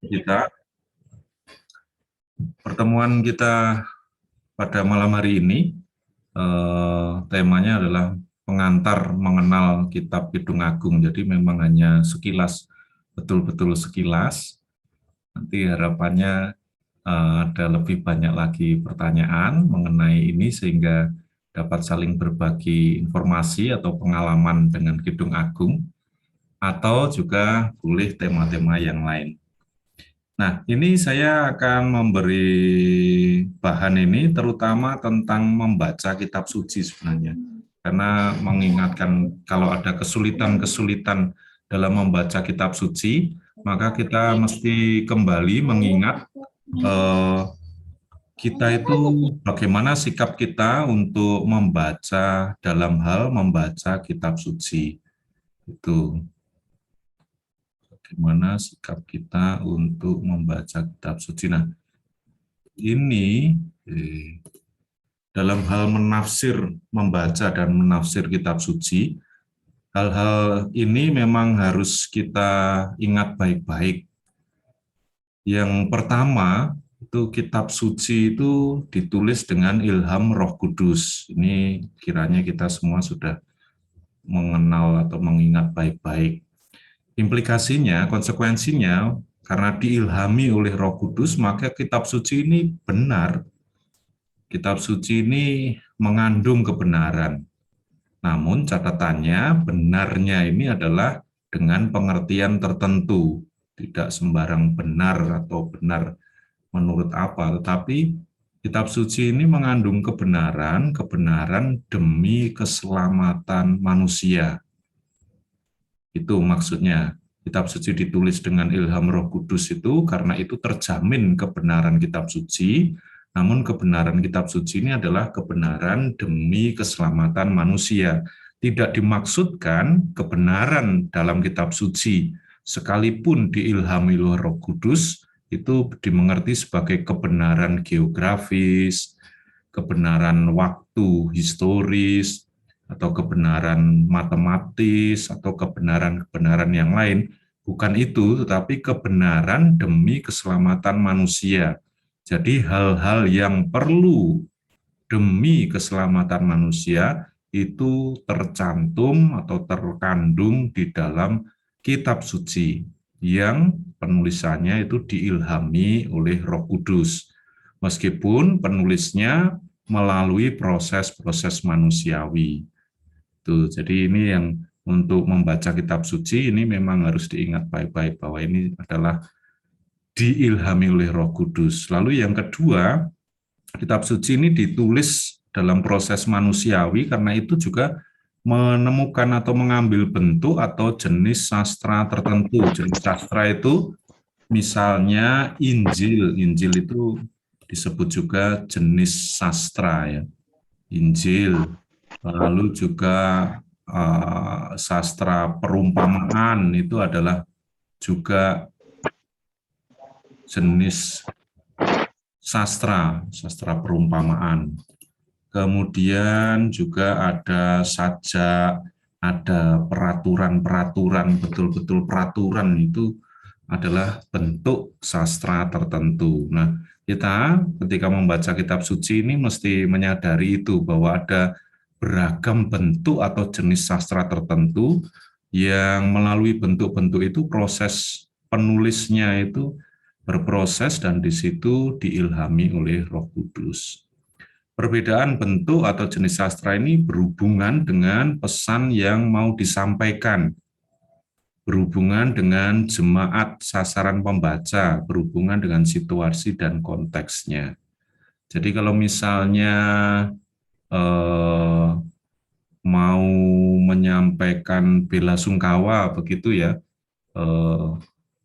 kita. Pertemuan kita pada malam hari ini, temanya adalah pengantar mengenal Kitab Kidung Agung. Jadi memang hanya sekilas, betul-betul sekilas. Nanti harapannya ada lebih banyak lagi pertanyaan mengenai ini sehingga dapat saling berbagi informasi atau pengalaman dengan Kidung Agung, atau juga boleh tema-tema yang lain. Nah, ini saya akan memberi bahan ini terutama tentang membaca kitab suci sebenarnya. Karena mengingatkan kalau ada kesulitan-kesulitan dalam membaca kitab suci, maka kita mesti kembali mengingat kita itu bagaimana sikap kita untuk membaca dalam hal membaca kitab suci. Itu bagaimana sikap kita untuk membaca kitab suci. Nah, ini dalam hal menafsir, membaca dan menafsir kitab suci, hal-hal ini memang harus kita ingat baik-baik. Yang pertama, itu kitab suci itu ditulis dengan ilham Roh Kudus. Ini kiranya kita semua sudah mengenal atau mengingat baik-baik. Implikasinya, konsekuensinya, karena diilhami oleh Roh Kudus, maka kitab suci ini benar. Kitab suci ini mengandung kebenaran. Namun catatannya, benarnya ini adalah dengan pengertian tertentu. Tidak sembarang benar atau benar menurut apa, tetapi kitab suci ini mengandung kebenaran, kebenaran demi keselamatan manusia. Itu maksudnya. Kitab suci ditulis dengan ilham Roh Kudus itu karena itu terjamin kebenaran kitab suci, namun kebenaran kitab suci ini adalah kebenaran demi keselamatan manusia. Tidak dimaksudkan kebenaran dalam kitab suci, sekalipun diilhami oleh Roh Kudus, itu dimengerti sebagai kebenaran geografis, kebenaran waktu historis, atau kebenaran matematis, atau kebenaran-kebenaran yang lain. Bukan itu, tetapi kebenaran demi keselamatan manusia. Jadi hal-hal yang perlu demi keselamatan manusia itu tercantum atau terkandung di dalam kitab suci yang penulisannya itu diilhami oleh Roh Kudus. Meskipun penulisnya melalui proses-proses manusiawi. Tuh, jadi ini yang untuk membaca kitab suci ini memang harus diingat baik-baik bahwa ini adalah diilhami oleh Roh Kudus. Lalu yang kedua, kitab suci ini ditulis dalam proses manusiawi karena itu juga menemukan atau mengambil bentuk atau jenis sastra tertentu. Jenis sastra itu misalnya Injil. Injil itu disebut juga jenis sastra ya. Injil. Lalu juga sastra perumpamaan itu adalah juga jenis sastra perumpamaan. Kemudian juga ada sajak, ada peraturan-peraturan, betul-betul peraturan itu adalah bentuk sastra tertentu. Nah, kita ketika membaca kitab suci ini mesti menyadari itu bahwa ada beragam bentuk atau jenis sastra tertentu yang melalui bentuk-bentuk itu proses penulisnya itu berproses dan di situ diilhami oleh Roh Kudus. Perbedaan bentuk atau jenis sastra ini berhubungan dengan pesan yang mau disampaikan, berhubungan dengan jemaat sasaran pembaca, berhubungan dengan situasi dan konteksnya. Jadi kalau misalnya mau menyampaikan bela sungkawa begitu ya,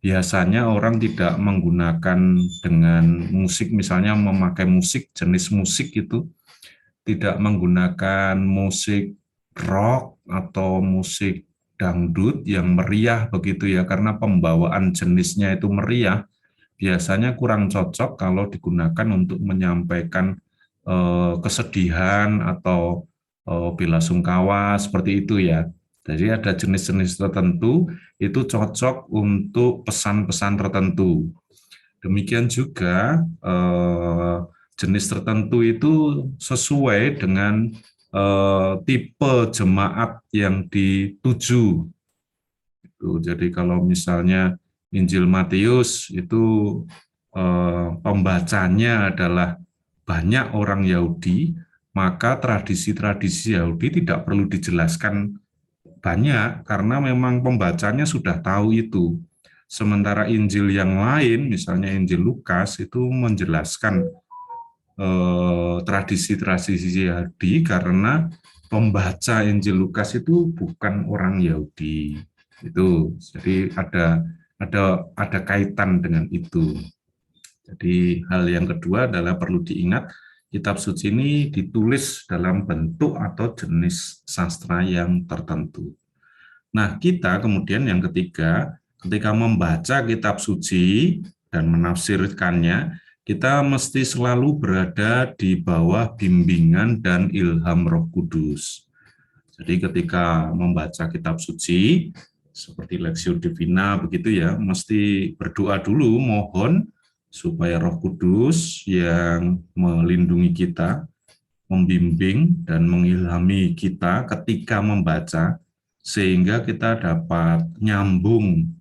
biasanya orang tidak menggunakan dengan musik, misalnya memakai musik, jenis musik itu tidak menggunakan musik rock atau musik dangdut yang meriah begitu ya, karena pembawaan jenisnya itu meriah, biasanya kurang cocok kalau digunakan untuk menyampaikan kesedihan atau bela sungkawa seperti itu ya. Jadi ada jenis-jenis tertentu itu cocok untuk pesan-pesan tertentu. Demikian juga jenis tertentu itu sesuai dengan tipe jemaat yang dituju. Jadi kalau misalnya Injil Matius itu pembacanya adalah banyak orang Yahudi, maka tradisi-tradisi Yahudi tidak perlu dijelaskan banyak karena memang pembacanya sudah tahu itu. Sementara Injil yang lain, misalnya Injil Lukas, itu menjelaskan tradisi-tradisi Yahudi karena pembaca Injil Lukas itu bukan orang Yahudi. Itu, jadi ada kaitan dengan itu. Jadi hal yang kedua adalah perlu diingat kitab suci ini ditulis dalam bentuk atau jenis sastra yang tertentu. Nah, kita kemudian yang ketiga, ketika membaca kitab suci dan menafsirkannya, kita mesti selalu berada di bawah bimbingan dan ilham Roh Kudus. Jadi ketika membaca kitab suci, seperti Lectio Divina begitu ya, mesti berdoa dulu, mohon supaya Roh Kudus yang melindungi kita, membimbing dan mengilhami kita ketika membaca, sehingga kita dapat nyambung.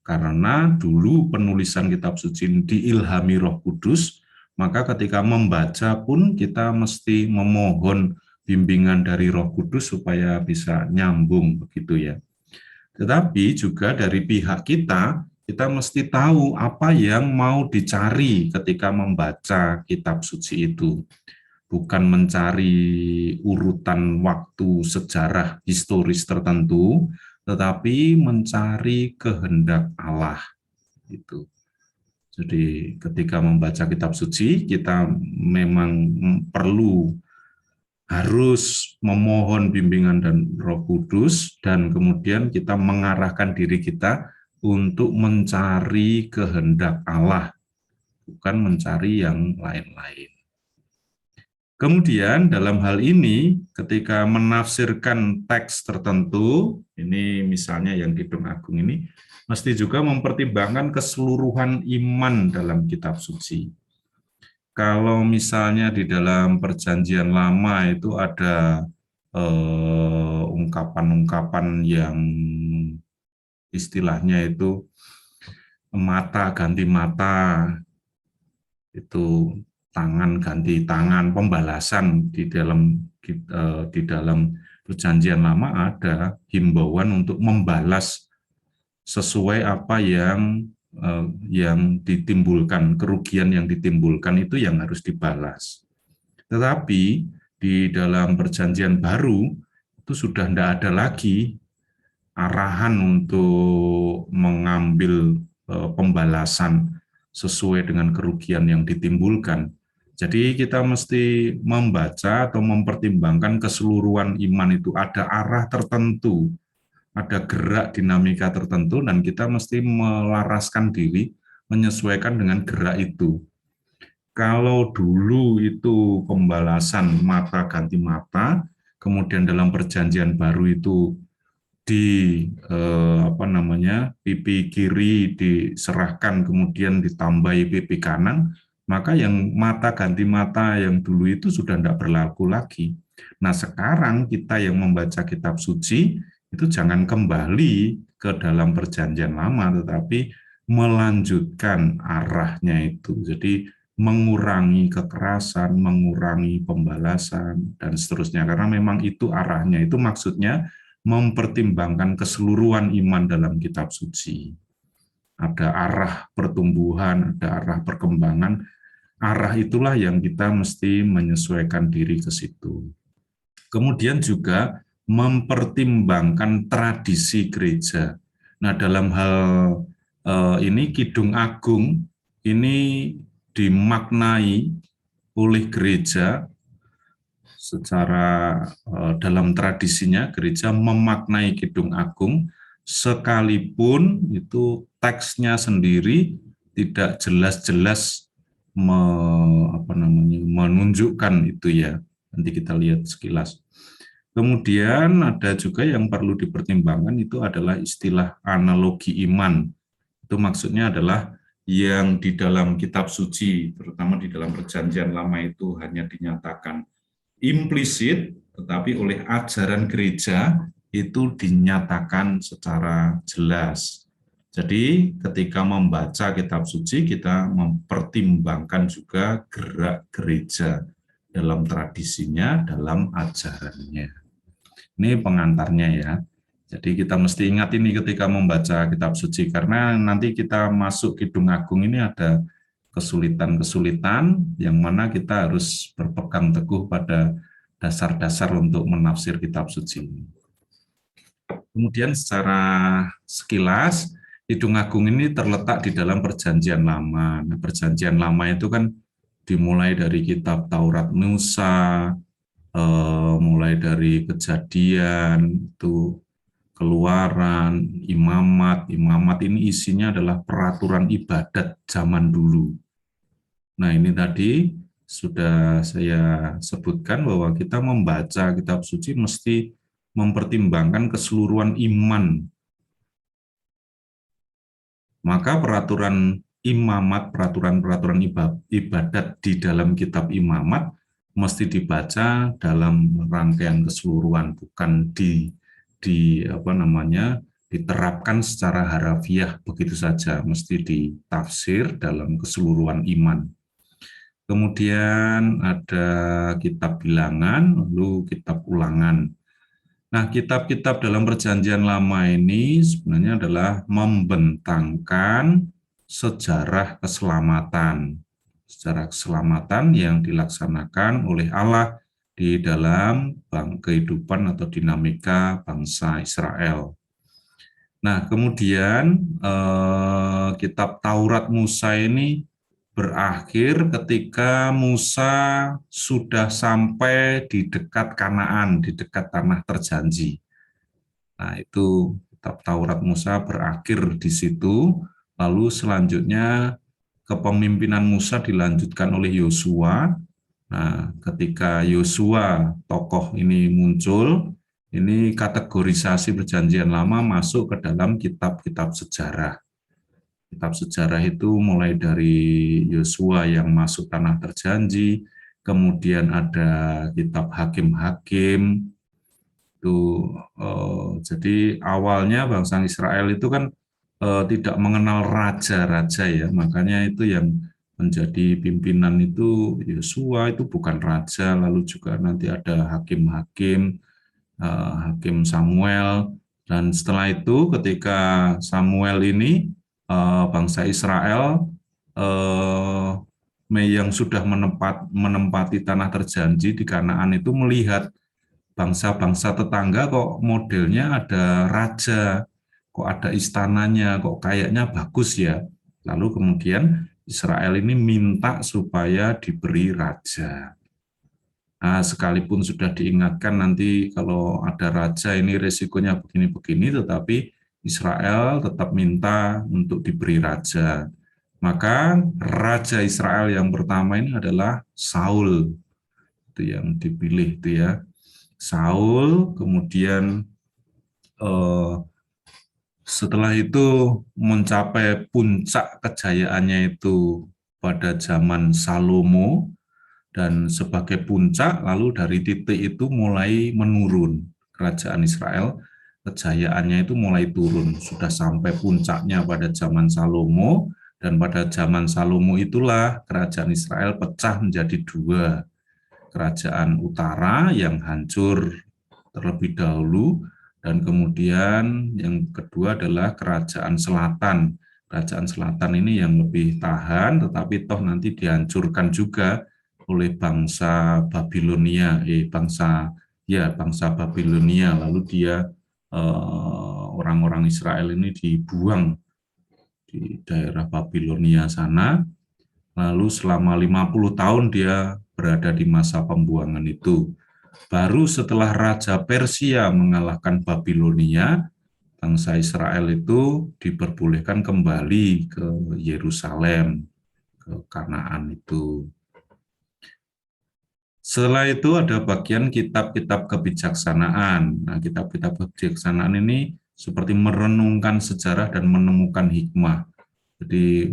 Karena dulu penulisan kitab suci diilhami Roh Kudus, maka ketika membaca pun kita mesti memohon bimbingan dari Roh Kudus supaya bisa nyambung begitu ya. Tetapi juga dari pihak kita mesti tahu apa yang mau dicari ketika membaca kitab suci itu. Bukan mencari urutan waktu sejarah historis tertentu, tetapi mencari kehendak Allah. Itu. Jadi ketika membaca kitab suci, kita memang perlu harus memohon bimbingan dan Roh Kudus, dan kemudian kita mengarahkan diri kita untuk mencari kehendak Allah, bukan mencari yang lain-lain. Kemudian dalam hal ini, ketika menafsirkan teks tertentu, ini misalnya yang Kidung Agung ini, mesti juga mempertimbangkan keseluruhan iman dalam kitab suci. Kalau misalnya di dalam Perjanjian Lama itu ada ungkapan-ungkapan yang istilahnya itu mata ganti mata, itu tangan ganti tangan, pembalasan di dalam Perjanjian Lama ada himbauan untuk membalas sesuai apa yang ditimbulkan, kerugian yang ditimbulkan itu yang harus dibalas. Tetapi di dalam Perjanjian Baru itu sudah tidak ada lagi arahan untuk mengambil pembalasan sesuai dengan kerugian yang ditimbulkan. Jadi kita mesti membaca atau mempertimbangkan keseluruhan iman itu ada arah tertentu, ada gerak dinamika tertentu, dan kita mesti melaraskan diri menyesuaikan dengan gerak itu. Kalau dulu itu pembalasan mata ganti mata, kemudian dalam Perjanjian Baru itu di pipi kiri diserahkan kemudian ditambahi pipi kanan, maka yang mata ganti mata yang dulu itu sudah tidak berlaku lagi. Nah, sekarang kita yang membaca kitab suci itu jangan kembali ke dalam Perjanjian Lama, tetapi melanjutkan arahnya itu. Jadi mengurangi kekerasan, mengurangi pembalasan, dan seterusnya. Karena memang itu arahnya, itu maksudnya mempertimbangkan keseluruhan iman dalam kitab suci. Ada arah pertumbuhan, ada arah perkembangan. Arah itulah yang kita mesti menyesuaikan diri ke situ. Kemudian juga mempertimbangkan tradisi gereja. Nah, dalam hal ini Kidung Agung ini dimaknai oleh gereja secara dalam tradisinya gereja memaknai Kidung Agung sekalipun itu teksnya sendiri tidak jelas-jelas menunjukkan itu ya. Nanti kita lihat sekilas. Kemudian ada juga yang perlu dipertimbangkan itu adalah istilah analogi iman. Itu maksudnya adalah yang di dalam kitab suci, terutama di dalam Perjanjian Lama itu hanya dinyatakan implisit, tetapi oleh ajaran gereja itu dinyatakan secara jelas. Jadi ketika membaca kitab suci, kita mempertimbangkan juga gerak gereja dalam tradisinya, dalam ajarannya. Ini pengantarnya ya. Jadi kita mesti ingat ini ketika membaca kitab suci, karena nanti kita masuk Kidung Agung ini ada kesulitan-kesulitan yang mana kita harus berpegang teguh pada dasar-dasar untuk menafsir kitab suci. Kemudian secara sekilas, Kidung Agung ini terletak di dalam Perjanjian Lama. Nah, Perjanjian Lama itu kan dimulai dari kitab Taurat Musa, mulai dari Kejadian, itu Keluaran, Imamat. Imamat ini isinya adalah peraturan ibadat zaman dulu. Nah, ini tadi sudah saya sebutkan bahwa kita membaca kitab suci mesti mempertimbangkan keseluruhan iman. Maka peraturan imamat, peraturan-peraturan ibadat di dalam kitab imamat mesti dibaca dalam rangkaian keseluruhan, bukan diterapkan secara harafiah begitu saja, mesti ditafsir dalam keseluruhan iman. Kemudian ada kitab bilangan, lalu kitab ulangan. Nah, kitab-kitab dalam Perjanjian Lama ini sebenarnya adalah membentangkan sejarah keselamatan. Sejarah keselamatan yang dilaksanakan oleh Allah di dalam kehidupan atau dinamika bangsa Israel. Nah, kemudian kitab Taurat Musa ini berakhir ketika Musa sudah sampai di dekat Kanaan, di dekat tanah terjanji. Nah, itu kitab Taurat Musa berakhir di situ, lalu selanjutnya kepemimpinan Musa dilanjutkan oleh Yosua. Nah, ketika Yosua tokoh ini muncul, ini kategorisasi Perjanjian Lama masuk ke dalam kitab-kitab sejarah. Kitab sejarah itu mulai dari Yosua yang masuk tanah terjanji, kemudian ada kitab Hakim-Hakim. Itu jadi awalnya bangsa Israel itu kan tidak mengenal raja-raja ya, makanya itu yang menjadi pimpinan itu Yosua itu bukan raja, lalu juga nanti ada hakim-hakim, hakim Samuel, dan setelah itu ketika Samuel ini bangsa Israel yang sudah menempati tanah terjanji di Kanaan itu melihat bangsa-bangsa tetangga kok modelnya ada raja, kok ada istananya, kok kayaknya bagus ya. Lalu kemudian Israel ini minta supaya diberi raja. Nah, sekalipun sudah diingatkan nanti kalau ada raja ini resikonya begini-begini, tetapi Israel tetap minta untuk diberi raja. Maka raja Israel yang pertama ini adalah Saul, itu yang dipilih itu ya. Saul, kemudian setelah itu mencapai puncak kejayaannya itu pada zaman Salomo, dan sebagai puncak lalu dari titik itu mulai menurun. Kerajaan Israel kejayaannya itu mulai turun, sudah sampai puncaknya pada zaman Salomo, dan pada zaman Salomo itulah kerajaan Israel pecah menjadi dua. Kerajaan utara yang hancur terlebih dahulu, dan kemudian yang kedua adalah kerajaan selatan. Kerajaan selatan ini yang lebih tahan, tetapi toh nanti dihancurkan juga oleh bangsa Babilonia, bangsa Babilonia. Lalu dia orang-orang Israel ini dibuang di daerah Babilonia sana. Lalu selama 50 tahun dia berada di masa pembuangan itu. Baru setelah Raja Persia mengalahkan Babilonia, bangsa Israel itu diperbolehkan kembali ke Yerusalem, ke Kanaan itu. Setelah itu ada bagian kitab-kitab kebijaksanaan. Nah, kitab-kitab kebijaksanaan ini seperti merenungkan sejarah dan menemukan hikmah. Jadi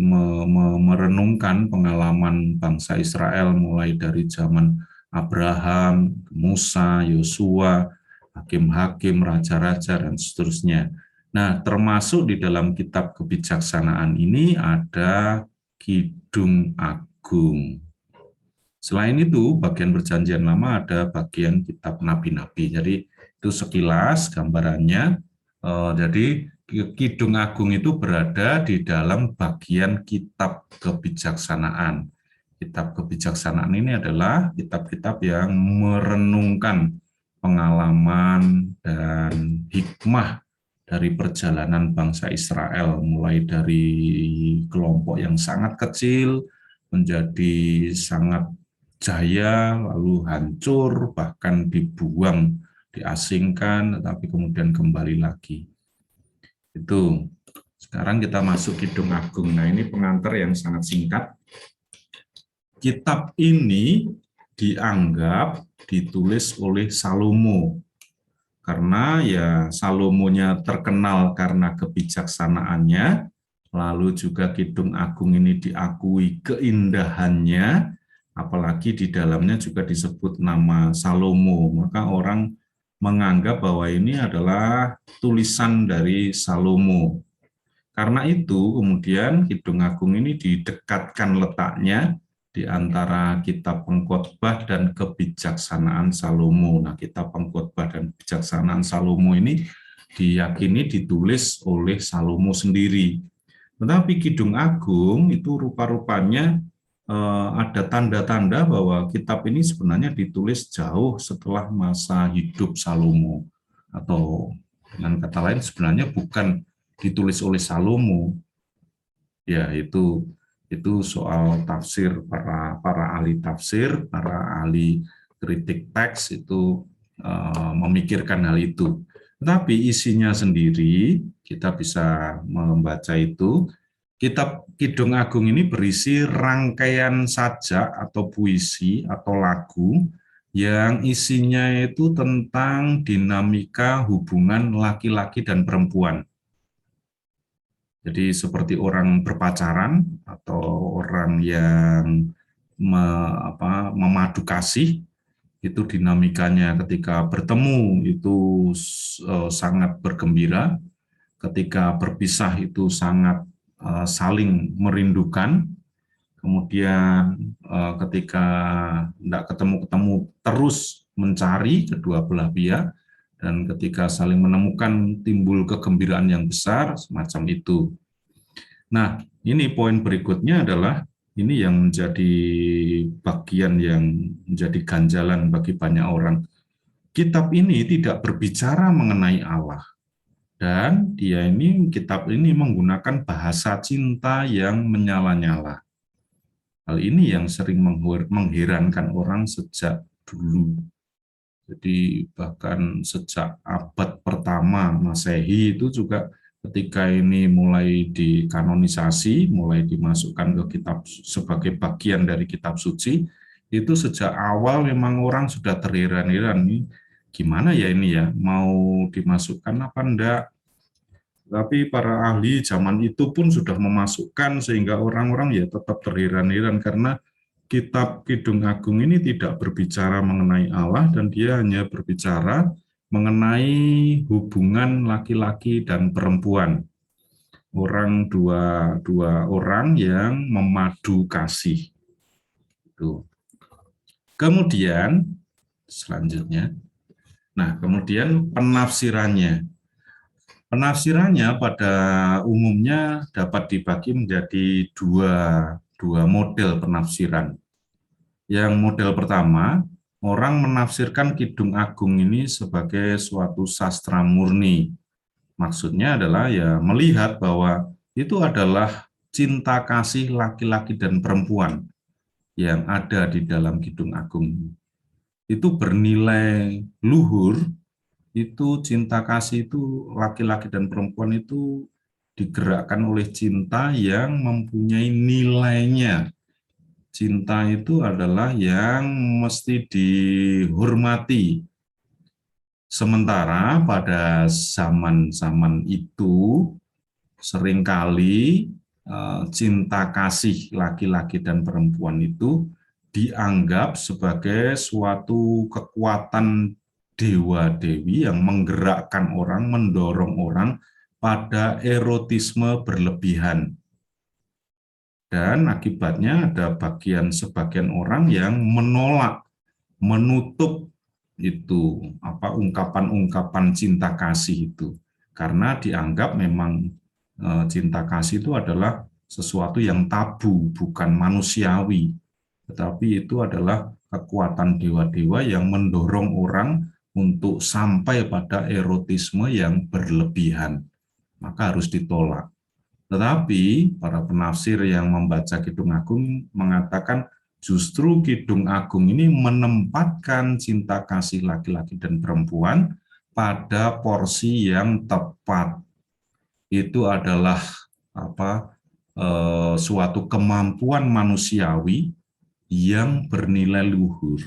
merenungkan pengalaman bangsa Israel mulai dari zaman Abraham, Musa, Yosua, hakim-hakim, raja-raja, dan seterusnya. Nah, termasuk di dalam kitab kebijaksanaan ini ada Kidung Agung. Selain itu, bagian Perjanjian Lama ada bagian kitab nabi-nabi. Jadi itu sekilas gambarannya. Jadi Kidung Agung itu berada di dalam bagian kitab kebijaksanaan. Kitab kebijaksanaan ini adalah kitab-kitab yang merenungkan pengalaman dan hikmah dari perjalanan bangsa Israel, mulai dari kelompok yang sangat kecil menjadi sangat jaya, lalu hancur, bahkan dibuang, diasingkan, tetapi kemudian kembali lagi. Itu. Sekarang kita masuk Kidung Agung. Nah, ini pengantar yang sangat singkat. Kitab ini dianggap ditulis oleh Salomo, karena ya Salomonya terkenal karena kebijaksanaannya, lalu juga Kidung Agung ini diakui keindahannya, apalagi di dalamnya juga disebut nama Salomo, maka orang menganggap bahwa ini adalah tulisan dari Salomo. Karena itu kemudian Kidung Agung ini didekatkan letaknya di antara kitab Pengkhotbah dan kebijaksanaan Salomo. Nah, kitab Pengkhotbah dan kebijaksanaan Salomo ini diyakini ditulis oleh Salomo sendiri. Tetapi Kidung Agung itu rupa-rupanya ada tanda-tanda bahwa kitab ini sebenarnya ditulis jauh setelah masa hidup Salomo, atau dengan kata lain sebenarnya bukan ditulis oleh Salomo. Ya, itu soal tafsir para ahli tafsir, para ahli kritik teks itu memikirkan hal itu. Tetapi isinya sendiri kita bisa membaca itu. Kitab Kidung Agung ini berisi rangkaian sajak atau puisi atau lagu yang isinya itu tentang dinamika hubungan laki-laki dan perempuan. Jadi seperti orang berpacaran atau orang yang memadu kasih, itu dinamikanya ketika bertemu itu sangat bergembira, ketika berpisah itu sangat saling merindukan, kemudian ketika tidak ketemu-ketemu terus mencari kedua belah pihak, dan ketika saling menemukan timbul kegembiraan yang besar, semacam itu. Nah, ini poin berikutnya adalah ini yang menjadi bagian yang menjadi ganjalan bagi banyak orang. Kitab ini tidak berbicara mengenai Allah, dan kitab ini menggunakan bahasa cinta yang menyala-nyala. Hal ini yang sering mengherankan orang sejak dulu. Jadi bahkan sejak abad pertama Masehi itu juga ketika ini mulai dikanonisasi, mulai dimasukkan ke kitab sebagai bagian dari kitab suci, itu sejak awal memang orang sudah terheran-heran, nih gimana ya ini ya, mau dimasukkan apa enggak. Tapi para ahli zaman itu pun sudah memasukkan, sehingga orang-orang ya tetap terheran-heran karena kitab Kidung Agung ini tidak berbicara mengenai Allah, dan dia hanya berbicara mengenai hubungan laki-laki dan perempuan. Dua orang yang memadu kasih. Kemudian selanjutnya, kemudian penafsirannya. Penafsirannya pada umumnya dapat dibagi menjadi dua model penafsiran. Yang model pertama, orang menafsirkan Kidung Agung ini sebagai suatu sastra murni. Maksudnya adalah ya melihat bahwa itu adalah cinta kasih laki-laki dan perempuan yang ada di dalam Kidung Agung. Itu bernilai luhur, itu cinta kasih itu laki-laki dan perempuan itu digerakkan oleh cinta yang mempunyai nilainya. Cinta itu adalah yang mesti dihormati. Sementara pada zaman-zaman itu seringkali cinta kasih laki-laki dan perempuan itu dianggap sebagai suatu kekuatan dewa-dewi yang menggerakkan orang, mendorong orang pada erotisme berlebihan. Dan akibatnya ada sebagian orang yang menolak, menutup itu ungkapan-ungkapan cinta kasih itu, karena dianggap memang cinta kasih itu adalah sesuatu yang tabu, bukan manusiawi, tetapi itu adalah kekuatan dewa-dewa yang mendorong orang untuk sampai pada erotisme yang berlebihan, maka harus ditolak. Tetapi para penafsir yang membaca Kidung Agung mengatakan justru Kidung Agung ini menempatkan cinta kasih laki-laki dan perempuan pada porsi yang tepat. Itu adalah suatu kemampuan manusiawi yang bernilai luhur.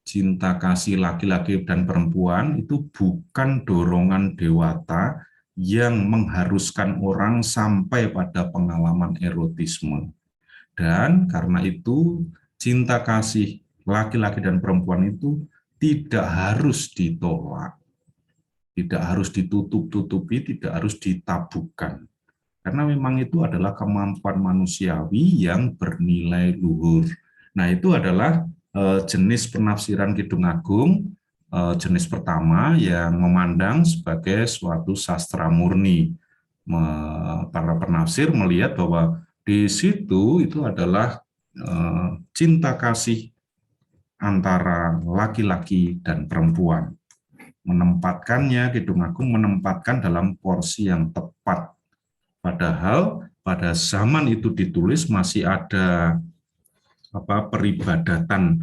Cinta kasih laki-laki dan perempuan itu bukan dorongan dewata yang mengharuskan orang sampai pada pengalaman erotisme. Dan karena itu cinta kasih laki-laki dan perempuan itu tidak harus ditolak, tidak harus ditutup-tutupi, tidak harus ditabukan. Karena memang itu adalah kemampuan manusiawi yang bernilai luhur. Nah, itu adalah jenis penafsiran Kidung Agung, jenis pertama yang memandang sebagai suatu sastra murni. Para penafsir melihat bahwa di situ itu adalah cinta kasih antara laki-laki dan perempuan. Menempatkannya, Kidung Agung menempatkan dalam porsi yang tepat. Padahal pada zaman itu ditulis masih ada peribadatan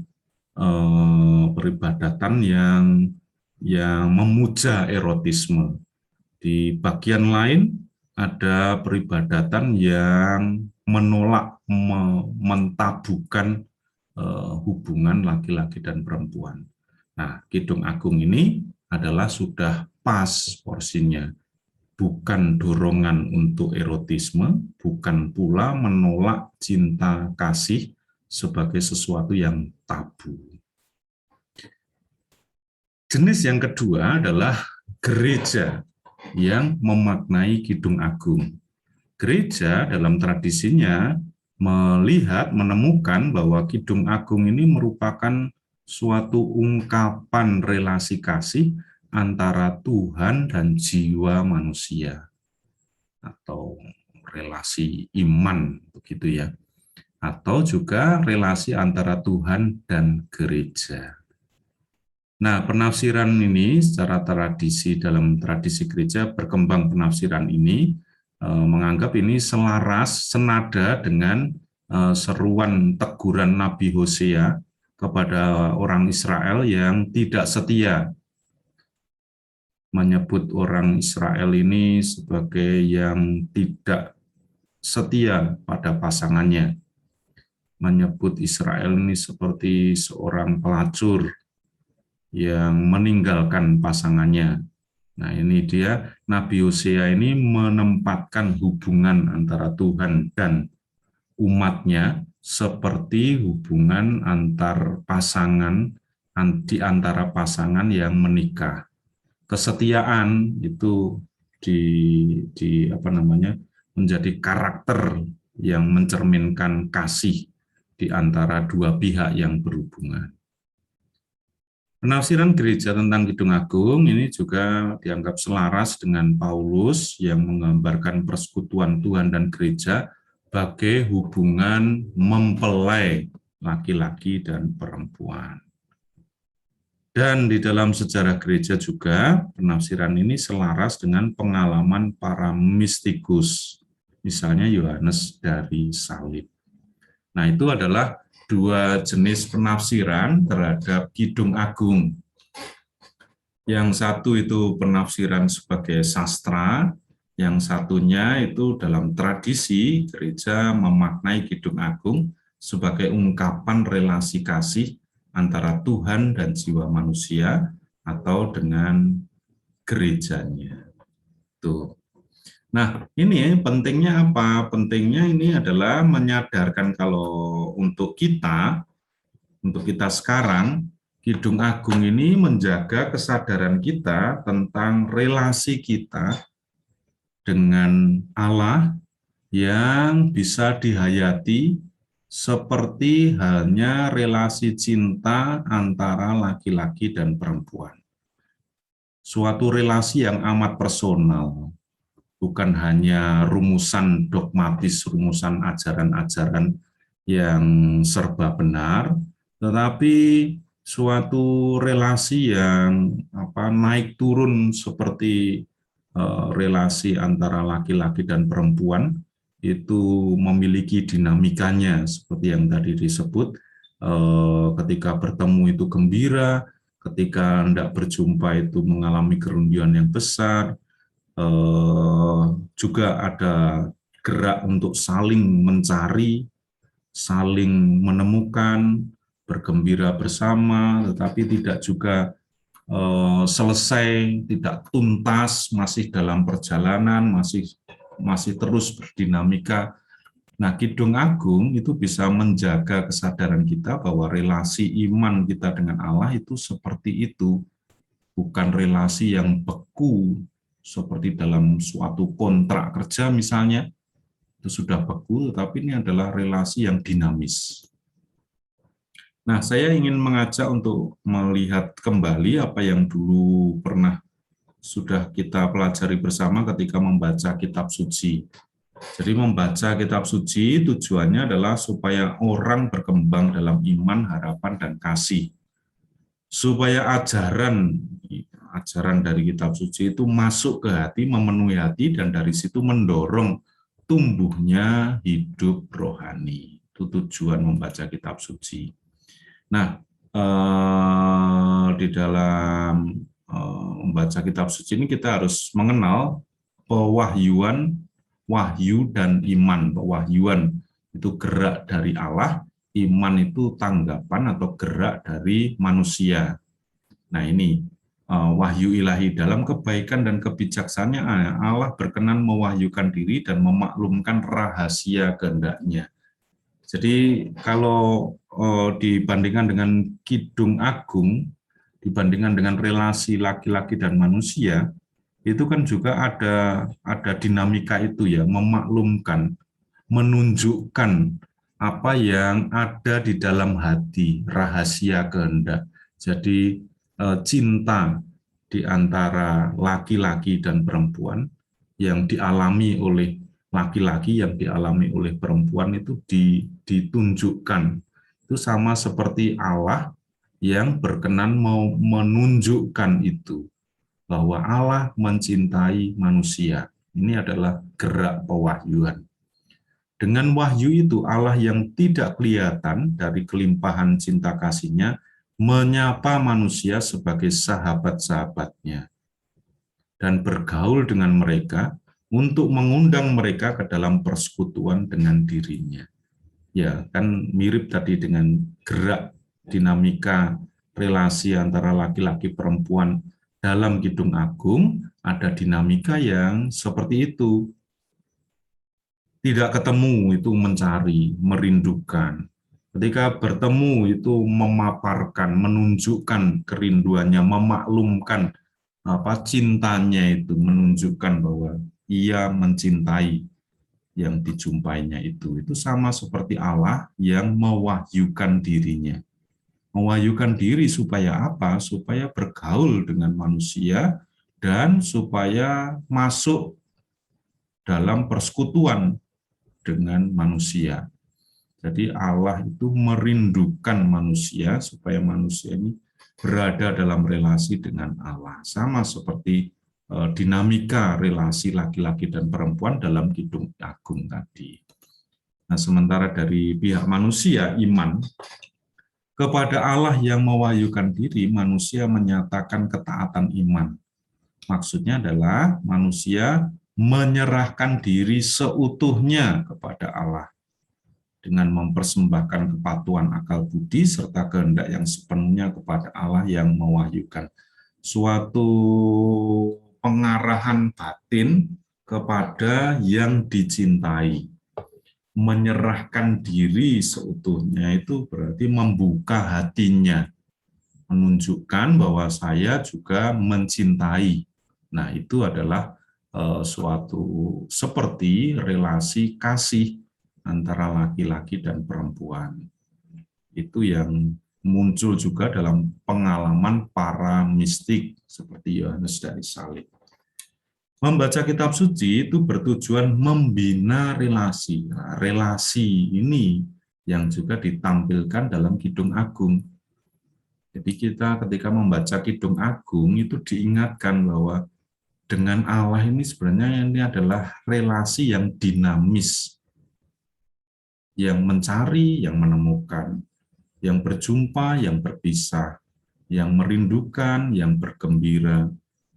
yang memuja erotisme. Di bagian lain ada peribadatan yang menolak, mentabukan hubungan laki-laki dan perempuan. Nah, Kidung Agung ini adalah sudah pas porsinya. Bukan dorongan untuk erotisme, bukan pula menolak cinta kasih sebagai sesuatu yang tabu. Jenis yang kedua adalah gereja yang memaknai Kidung Agung. Gereja dalam tradisinya menemukan bahwa Kidung Agung ini merupakan suatu ungkapan relasi kasih antara Tuhan dan jiwa manusia, atau relasi iman, begitu ya, atau juga relasi antara Tuhan dan gereja. Nah, penafsiran ini secara tradisi, dalam tradisi gereja berkembang penafsiran ini menganggap ini senada dengan seruan teguran Nabi Hosea kepada orang Israel yang tidak setia, menyebut orang Israel ini sebagai yang tidak setia pada pasangannya, menyebut Israel ini seperti seorang pelacur yang meninggalkan pasangannya. Nah, ini dia Nabi Hosea ini menempatkan hubungan antara Tuhan dan umatnya seperti hubungan antar pasangan, di antara pasangan yang menikah. Kesetiaan itu menjadi karakter yang mencerminkan kasih di antara dua pihak yang berhubungan. Penafsiran gereja tentang Kidung Agung ini juga dianggap selaras dengan Paulus yang menggambarkan persekutuan Tuhan dan gereja sebagai hubungan mempelai laki-laki dan perempuan. Dan di dalam sejarah gereja juga, penafsiran ini selaras dengan pengalaman para mistikus, misalnya Yohanes dari Salib. Nah, itu adalah dua jenis penafsiran terhadap Kidung Agung. Yang satu itu penafsiran sebagai sastra, yang satunya itu dalam tradisi gereja memaknai Kidung Agung sebagai ungkapan relasi kasih antara Tuhan dan jiwa manusia atau dengan gerejanya. Tuh. Nah, ini pentingnya apa? Pentingnya ini adalah menyadarkan kalau untuk kita sekarang, Kidung Agung ini menjaga kesadaran kita tentang relasi kita dengan Allah yang bisa dihayati seperti halnya relasi cinta antara laki-laki dan perempuan. Suatu relasi yang amat personal, bukan hanya rumusan dogmatis, rumusan ajaran-ajaran yang serba benar, tetapi suatu relasi yang naik turun seperti relasi antara laki-laki dan perempuan itu memiliki dinamikanya seperti yang tadi disebut, ketika bertemu itu gembira, ketika hendak berjumpa itu mengalami kerunduan yang besar, juga ada gerak untuk saling mencari, saling menemukan, bergembira bersama, tetapi tidak juga selesai, tidak tuntas, masih dalam perjalanan, masih terus berdinamika. Nah, Kidung Agung itu bisa menjaga kesadaran kita bahwa relasi iman kita dengan Allah itu seperti itu, bukan relasi yang beku, seperti dalam suatu kontrak kerja misalnya, itu sudah beku, tetapi ini adalah relasi yang dinamis. Nah, saya ingin mengajak untuk melihat kembali apa yang dulu pernah sudah kita pelajari bersama ketika membaca kitab suci. Jadi membaca kitab suci tujuannya adalah supaya orang berkembang dalam iman, harapan, dan kasih. Supaya ajaran dari kitab suci itu masuk ke hati, memenuhi hati, dan dari situ mendorong tumbuhnya hidup rohani. Itu tujuan membaca kitab suci. Nah, di dalam membaca kitab suci ini kita harus mengenal pewahyuan, wahyu, dan iman. Pewahyuan itu gerak dari Allah, iman itu tanggapan atau gerak dari manusia. Nah, ini wahyu ilahi dalam kebaikan dan kebijaksanaan Allah berkenan mewahyukan diri dan memaklumkan rahasia kehendaknya. Jadi kalau dibandingkan dengan Kidung Agung, dibandingkan dengan relasi laki-laki dan manusia, itu kan juga ada dinamika itu ya, memaklumkan, menunjukkan apa yang ada di dalam hati, rahasia kehendak. Jadi cinta di antara laki-laki dan perempuan yang dialami oleh laki-laki, yang dialami oleh perempuan itu ditunjukkan. Itu sama seperti Allah yang berkenan mau menunjukkan itu, bahwa Allah mencintai manusia. Ini adalah gerak pewahyuan. Dengan wahyu itu, Allah yang tidak kelihatan dari kelimpahan cinta kasih-Nya menyapa manusia sebagai sahabat-sahabatnya dan bergaul dengan mereka untuk mengundang mereka ke dalam persekutuan dengan dirinya. Ya, kan mirip tadi dengan gerak dinamika relasi antara laki-laki perempuan dalam Kidung Agung, ada dinamika yang seperti itu. Tidak ketemu itu mencari, merindukan. Ketika bertemu itu memaparkan, menunjukkan kerinduannya, memaklumkan cintanya itu, menunjukkan bahwa ia mencintai yang dijumpainya itu. Itu sama seperti Allah yang mewahyukan dirinya. Mewahyukan diri supaya apa? Supaya bergaul dengan manusia dan supaya masuk dalam persekutuan dengan manusia. Jadi Allah itu merindukan manusia supaya manusia ini berada dalam relasi dengan Allah. Sama seperti dinamika relasi laki-laki dan perempuan dalam Kidung Agung tadi. Nah, sementara dari pihak manusia, iman, kepada Allah yang mewahyukan diri, manusia menyatakan ketaatan iman. Maksudnya adalah manusia menyerahkan diri seutuhnya kepada Allah dengan mempersembahkan kepatuhan akal budi serta kehendak yang sepenuhnya kepada Allah yang mewahyukan. Suatu pengarahan batin kepada yang dicintai. Menyerahkan diri seutuhnya itu berarti membuka hatinya, menunjukkan bahwa saya juga mencintai. Nah, itu adalah suatu seperti relasi kasih antara laki-laki dan perempuan. Itu yang muncul juga dalam pengalaman para mistik seperti Yohanes dari Salib. Membaca kitab suci itu bertujuan membina relasi. Nah, relasi ini yang juga ditampilkan dalam Kidung Agung. Jadi kita ketika membaca Kidung Agung itu diingatkan bahwa dengan Allah ini sebenarnya ini adalah relasi yang dinamis, yang mencari, yang menemukan, yang berjumpa, yang berpisah, yang merindukan, yang bergembira,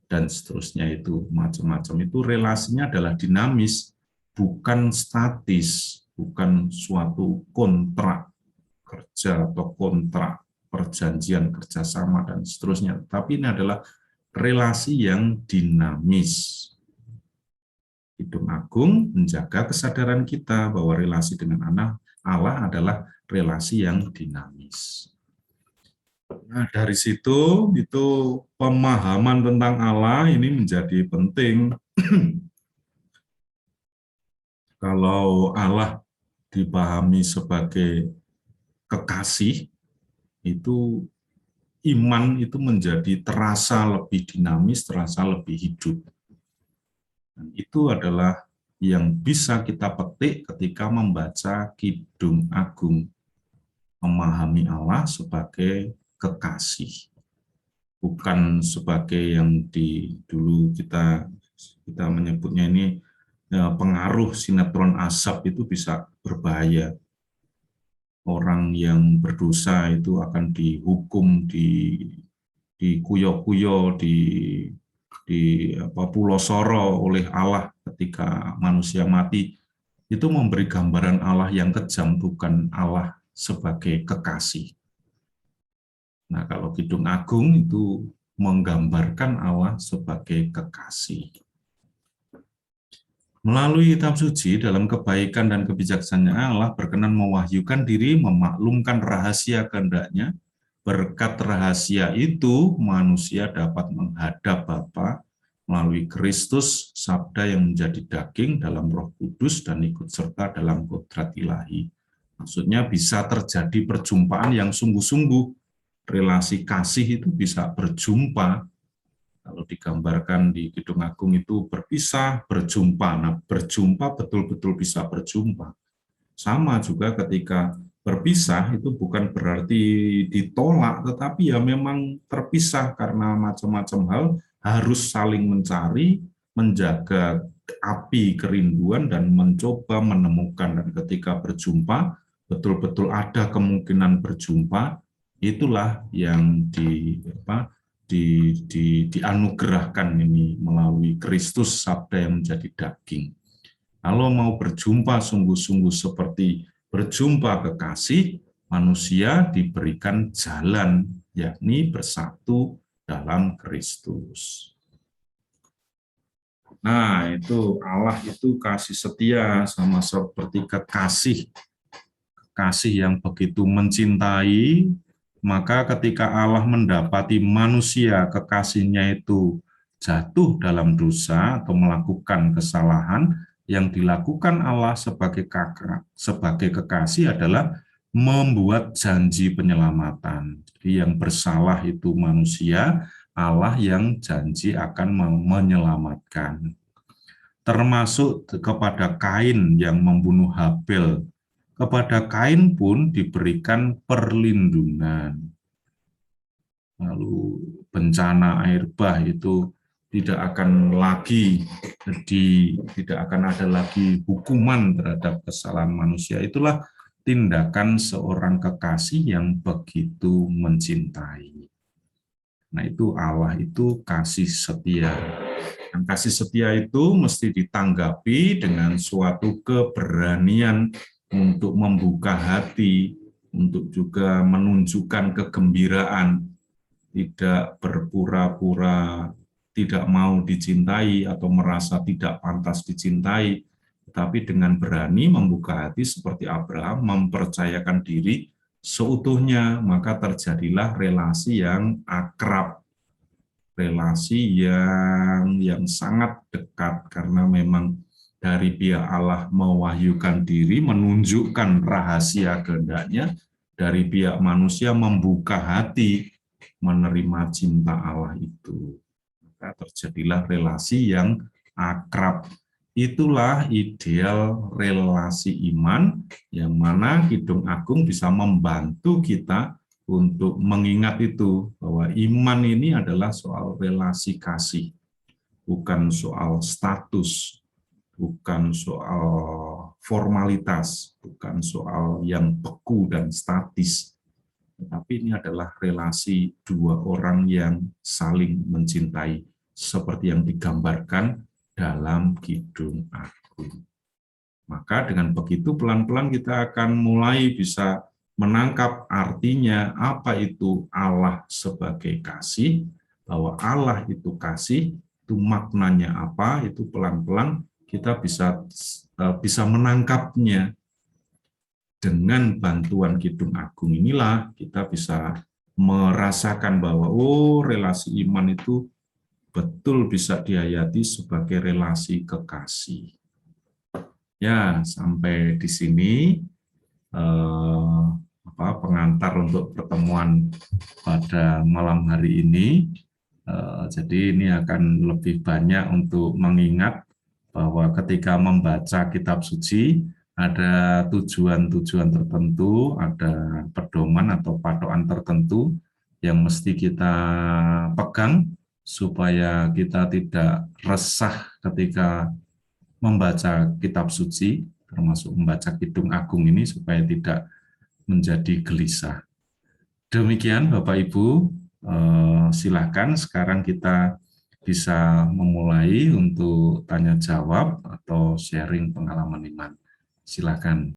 dan seterusnya. Itu macam-macam. Itu relasinya adalah dinamis, bukan statis, bukan suatu kontrak kerja atau kontrak perjanjian kerjasama dan seterusnya. Tapi ini adalah relasi yang dinamis. Kidung Agung menjaga kesadaran kita bahwa relasi dengan Allah adalah relasi yang dinamis. Nah, dari situ itu pemahaman tentang Allah ini menjadi penting. Kalau Allah dipahami sebagai kekasih, itu iman itu menjadi terasa lebih dinamis, terasa lebih hidup. Dan itu adalah yang bisa kita petik ketika membaca Kidung Agung, memahami Allah sebagai kekasih, bukan sebagai yang dulu kita menyebutnya ini pengaruh sinetron Asap itu bisa berbahaya. Orang yang berdosa itu akan dihukum, dikuyo-kuyo, di Pulau Soro oleh Allah ketika manusia mati. Itu memberi gambaran Allah yang kejam, bukan Allah sebagai kekasih. Nah, kalau Kidung Agung itu menggambarkan Allah sebagai kekasih. Melalui kitab suci, dalam kebaikan dan kebijaksanaan Allah berkenan mewahyukan diri, memaklumkan rahasia kehendak-Nya. Berkat rahasia itu, manusia dapat menghadap Bapa melalui Kristus, Sabda yang menjadi daging dalam Roh Kudus dan ikut serta dalam kodrat ilahi. Maksudnya bisa terjadi perjumpaan yang sungguh-sungguh. Relasi kasih itu bisa berjumpa. Kalau digambarkan di Kidung Agung itu berpisah, berjumpa. Nah, berjumpa betul-betul bisa berjumpa. Sama juga ketika berpisah itu bukan berarti ditolak, tetapi ya memang terpisah karena macam-macam hal, harus saling mencari, menjaga api kerinduan dan mencoba menemukan. Dan ketika berjumpa, betul-betul ada kemungkinan berjumpa, itulah yang dianugerahkan ini melalui Kristus, Sabda yang menjadi daging. Kalau mau berjumpa sungguh-sungguh seperti berjumpa kekasih, manusia diberikan jalan, yakni bersatu dalam Kristus. Nah, itu Allah itu kasih setia, sama seperti kekasih yang begitu mencintai. Maka ketika Allah mendapati manusia, kekasihnya itu jatuh dalam dosa atau melakukan kesalahan, yang dilakukan Allah sebagai kekasih adalah membuat janji penyelamatan. Jadi yang bersalah itu manusia, Allah yang janji akan menyelamatkan. Termasuk kepada Kain yang membunuh Habel. Kepada Kain pun diberikan perlindungan. Lalu bencana air bah itu tidak akan ada lagi hukuman terhadap kesalahan manusia. Itulah tindakan seorang kekasih yang begitu mencintai. Nah, itu Allah itu kasih setia. Dan kasih setia itu mesti ditanggapi dengan suatu keberanian untuk membuka hati, untuk juga menunjukkan kegembiraan, tidak berpura-pura tidak mau dicintai atau merasa tidak pantas dicintai, tetapi dengan berani membuka hati seperti Abraham, mempercayakan diri seutuhnya, maka terjadilah relasi yang akrab, relasi yang sangat dekat, karena memang dari pihak Allah mewahyukan diri, menunjukkan rahasia kehendaknya, dari pihak manusia membuka hati, menerima cinta Allah itu. Maka terjadilah relasi yang akrab. Itulah ideal relasi iman, yang mana Kidung Agung bisa membantu kita untuk mengingat itu, bahwa iman ini adalah soal relasi kasih, bukan soal status, bukan soal formalitas, bukan soal yang beku dan statis, tetapi ini adalah relasi dua orang yang saling mencintai, seperti yang digambarkan dalam Kidung Agung. Maka dengan begitu pelan-pelan kita akan mulai bisa menangkap artinya apa itu Allah sebagai kasih, bahwa Allah itu kasih, itu maknanya apa, itu pelan-pelan kita bisa menangkapnya. Dengan bantuan Kidung Agung inilah kita bisa merasakan bahwa relasi iman itu betul bisa dihayati sebagai relasi kekasih. Ya, sampai di sini pengantar untuk pertemuan pada malam hari ini. Jadi ini akan lebih banyak untuk mengingat bahwa ketika membaca kitab suci ada tujuan-tujuan tertentu, ada pedoman atau patokan tertentu yang mesti kita pegang supaya kita tidak resah ketika membaca kitab suci, termasuk membaca Kidung Agung ini, supaya tidak menjadi gelisah. Demikian Bapak Ibu, silakan sekarang kita bisa memulai untuk tanya jawab atau sharing pengalaman iman. Silakan.